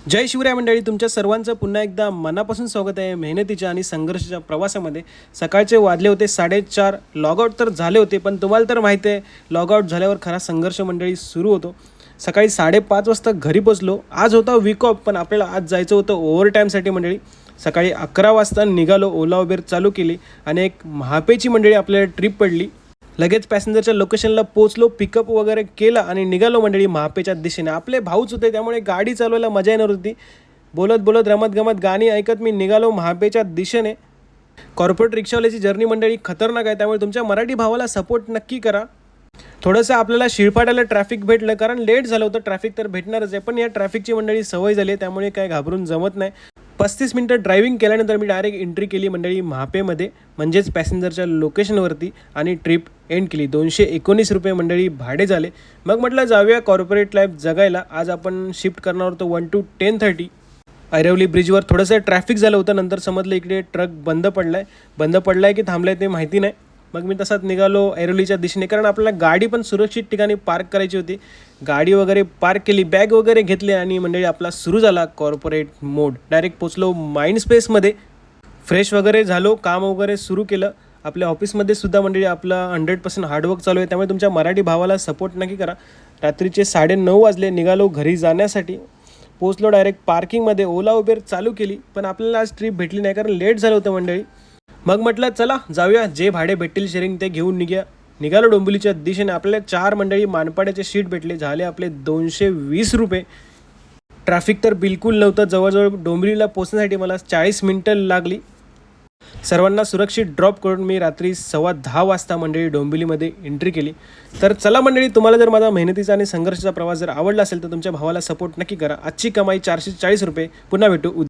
जय शिवराय मंडळी, तुमच्या सर्वांचं पुन्हा एकदा मनापासून स्वागत आहे मेहनतीच्या आणि संघर्षाच्या प्रवासामध्ये. सकाळचे वाजले होते 4:30. लॉगआउट तर झाले होते, पण तुम्हाला तर माहिती आहे लॉगआउट झाल्यावर खरा संघर्ष मंडळी सुरू होतो. सकाळी 5:30 वाजता घरी पोचलो. आज होता वीक ऑफ, पण आपल्याला आज जायचं होतं ओव्हरटाईमसाठी मंडळी. सकाळी 11 वाजता निघालो, ओला उबेर चालू केली आणि एक महापेची मंडळी आपल्याला ट्रिप पडली. लगेच पॅसेंजरच्या लोकेशनला पोचलो, पिकअप वगैरे केलं आणि निघालो मंडळी महापेच्या दिशेने. आपले भाऊच होते त्यामुळे गाडी चालवायला मजा येणार होती. बोलत बोलत रमत गमत गाणी ऐकत मी निघालो महापेच्या दिशेने. कॉर्पोरेट रिक्षावाल्याची जर्नी मंडळी खतरनाक आहे, त्यामुळे तुमच्या मराठी भावाला सपोर्ट नक्की करा. थोडंसं आपल्याला शिळपाट्याला ट्रॅफिक भेटलं, कारण लेट झालं होतं. ट्रॅफिक तर भेटणारच आहे, पण या ट्रॅफिकची मंडळी सवय झाली आहे, त्यामुळे काय घाबरून जमत नाही. 35 मिनटं ड्रायव्हिंग केल्यानंतर मी डायरेक्ट एंट्री केली मंडळी महापेमध्ये, म्हणजेच पॅसेंजरच्या लोकेशनवरती, आणि ट्रिप एंड केली. 219 रुपये मंडळी भाडे झाले. मग म्हटलं जाऊया कॉर्पोरेट लाईफ जगायला. आज आपण शिफ्ट करणार होतो 1 to 10:30. ऐरवली ब्रिजवर थोडंसं ट्रॅफिक झालं होतं. नंतर समजलं इकडे ट्रक बंद पडलाय की थांबलाय ते माहिती नाही. मग मी तसाच निघालो ऐरोलीच्या दिशेने, कारण आपल्याला गाडी पण सुरक्षित ठिकाणी पार्क करायची होती. गाडी वगैरे पार्क केली, बॅग वगैरे घेतली आणि मंडळी आपला सुरू झाला कॉर्पोरेट मोड. डायरेक्ट पोचलो माइंड स्पेसमध्ये. फ्रेश वगैरे झालो, काम वगैरे सुरू केलं. आपल्या ऑफिसमध्ये सुद्धा मंडळी आपला 100% हार्डवर्क चालू आहे, त्यामुळे तुमच्या मराठी भावाला सपोर्ट नक्की करा. रात्रीचे 9:30 वाजले. निघालो घरी जाण्यासाठी. पोचलो डायरेक्ट पार्किंगमध्ये, ओला उबेर चालू केली, पण आपल्याला आज ट्रिप भेटली नाही कारण लेट झालं होतं मंडळी. मग म्हटलं चला जाऊया, जे भाडे भेटतील शेअरिंग ते घेऊन निघालो डोंबिवलीच्या दिशेने. आपल्याला 4 मंडळी मानपाड्याचे शीट भेटले. झाले आपले 220 रुपये. ट्रॅफिक तर बिलकुल नव्हतं. जवळजवळ डोंबिवलीला पोचण्यासाठी मला 40 मिनटं लागली. सर्वांना सुरक्षित ड्रॉप करून मी रात्री 10:15 वाजता मंडळी डोंबिवलीमध्ये एंट्री केली. तर चला मंडळी, तुम्हाला जर माझा मेहनतीचा आणि संघर्षाचा प्रवास जर आवडला असेल तर तुमच्या भावाला सपोर्ट नक्की करा. आजची कमाई 440 रुपये. पुन्हा भेटू.